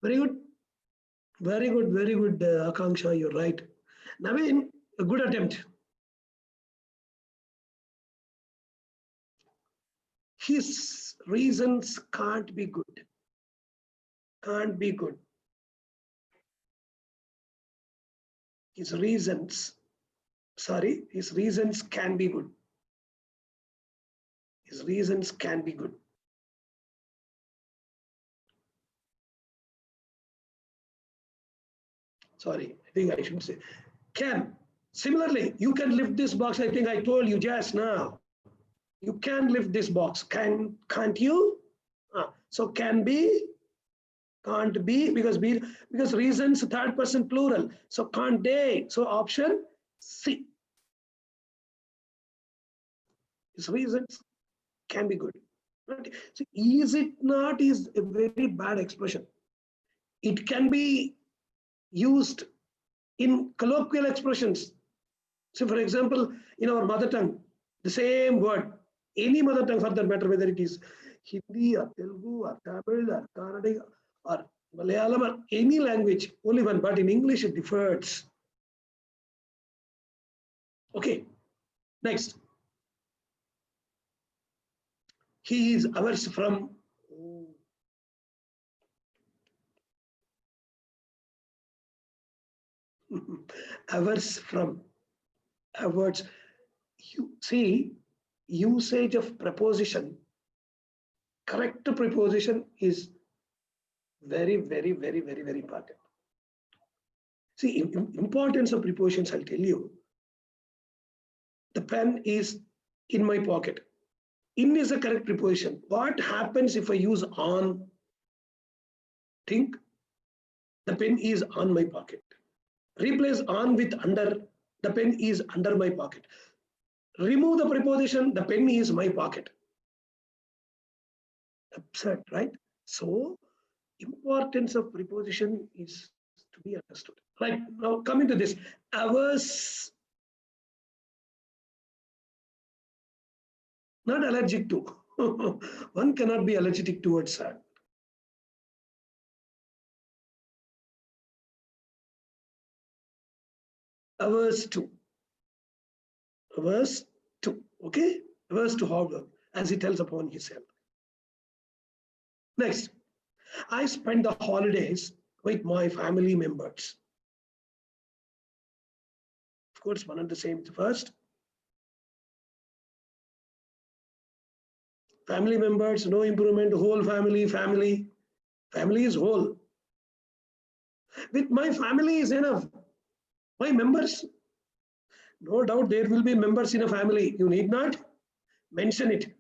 Speaker 1: Very good. Very good, Akanksha, you're right. Naveen, a good attempt. His reasons can't be good. Can't be good. His reasons can be good. His reasons can be good. Sorry, I think I should say can. Similarly, you can lift this box. I think I told you just now. You can lift this box. Can't you? So can be, can't be, because reasons third person plural. So can't they? So option C. His reasons can be good. Right? So is it not is a very bad expression. It can be used in colloquial expressions. So for example, in our mother tongue, the same word, any mother tongue for that matter, whether it is Hindi or Telugu or Tamil or Kannada or Malayalam or any language, only one, but in English it differs. Okay, next. He is averse from. Averse from. Averse. You see, usage of preposition, correct preposition is very important. See, importance of prepositions, I'll tell you. The pen is in my pocket. In is a correct preposition. What happens if I use on? Think, the pen is on my pocket. Replace on with under, the pen is under my pocket. Remove the preposition, the pen is my pocket. Absurd, right? So, importance of preposition is to be understood. Right, now coming to this, averse, not allergic to. One cannot be allergic towards sand. Averse to. Averse to, okay? Averse to hard work, as he tells upon himself. Next, I spent the holidays with my family members. Of course, one and the same. First, family members, no improvement, whole family is whole. With my family is enough. My members, no doubt there will be members in a family. You need not mention it.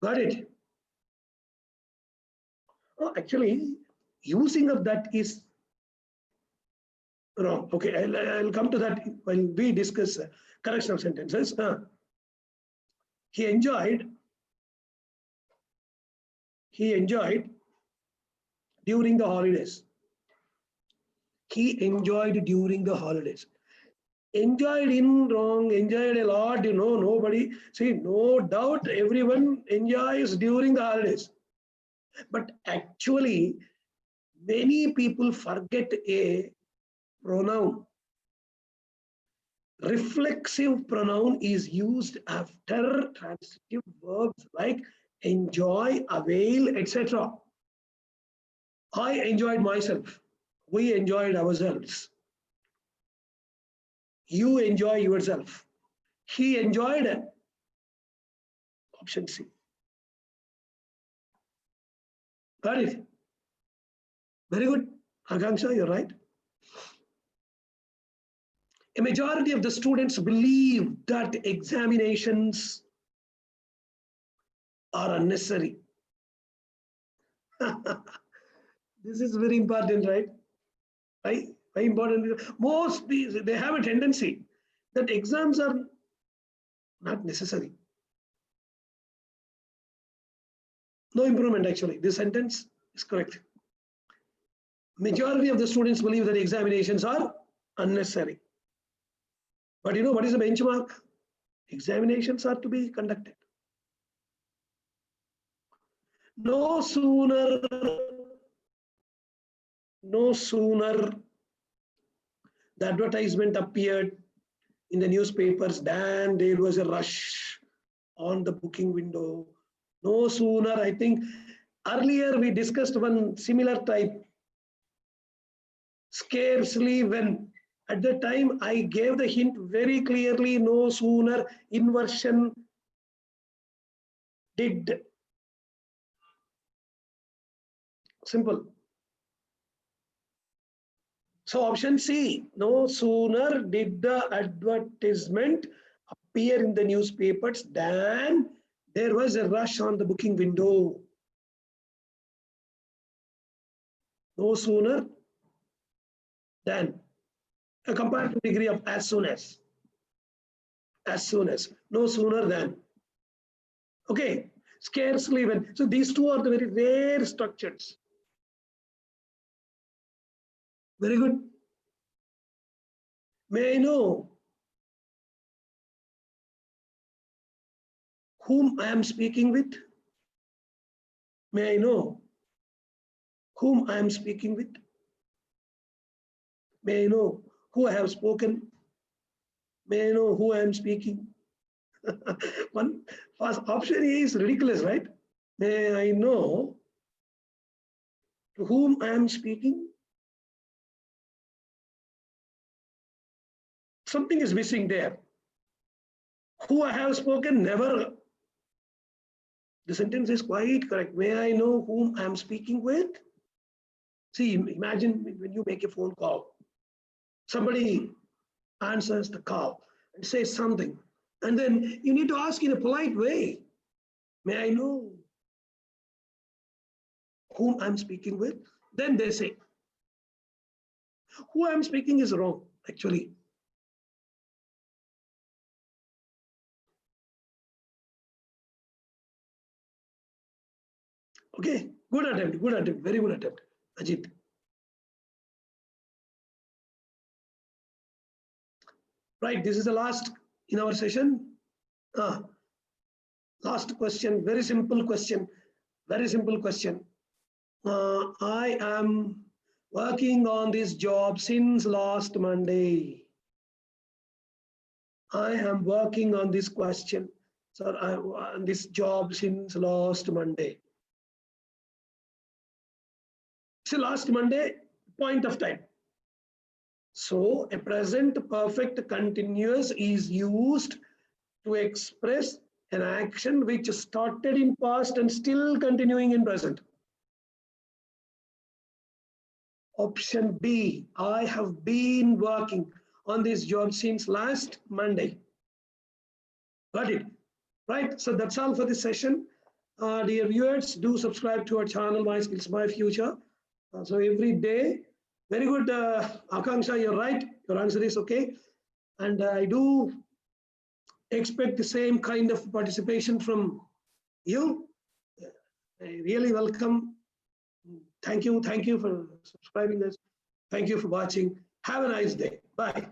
Speaker 1: Got it? Oh, actually, using of that is wrong. Okay, I'll come to that when we discuss correction of sentences. He enjoyed during the holidays. He enjoyed during the holidays. Enjoyed in wrong, enjoyed a lot, nobody. See, no doubt everyone enjoys during the holidays. But actually, many people forget a pronoun. Reflexive pronoun is used after transitive verbs like enjoy, avail, etc. I enjoyed myself. We enjoyed ourselves. You enjoy yourself. He enjoyed. Option C. Got it? Very good. Akanksha, you're right. A majority of the students believe that examinations are unnecessary. This is very important, right? Why important? Most they have a tendency that exams are not necessary. No improvement, actually. This sentence is correct. Majority of the students believe that examinations are unnecessary. But you know what is the benchmark? Examinations are to be conducted. No sooner the advertisement appeared in the newspapers than there was a rush on the booking window. No sooner, I think earlier we discussed one similar type. Scarcely when. At the time, I gave the hint very clearly, no sooner inversion did. Simple. So option C, no sooner did the advertisement appear in the newspapers than there was a rush on the booking window. No sooner than. A comparative degree of as soon as, no sooner than. Okay, scarcely when. So these two are the very rare structures. Very good. May I know whom I am speaking with? May I know whom I am speaking with? May I know who I have spoken? May I know who I am speaking? One first option is ridiculous, right? May I know to whom I am speaking? Something is missing there. Who I have spoken, never. The sentence is quite correct. May I know whom I am speaking with? See, imagine when you make a phone call. Somebody answers the call and says something. And then you need to ask in a polite way. May I know whom I'm speaking with? Then they say, who I'm speaking is wrong, actually. Okay, good attempt, very good attempt, Ajit. Right, this is the last in our session. Last question, very simple question. I am working on this job since last Monday. I am working on this question, sir, on this job since last Monday. So last Monday, point of time. So a present perfect continuous is used to express an action which started in past and still continuing in present. Option B, I have been working on this job since last Monday. Got it? Right, so that's all for this session. Dear viewers, do subscribe to our channel, My Skills, My Future. So every day, very good, Akanksha, you're right. Your answer is okay. And I do expect the same kind of participation from you. I really welcome. Thank you for subscribing us. Thank you for watching. Have a nice day. Bye.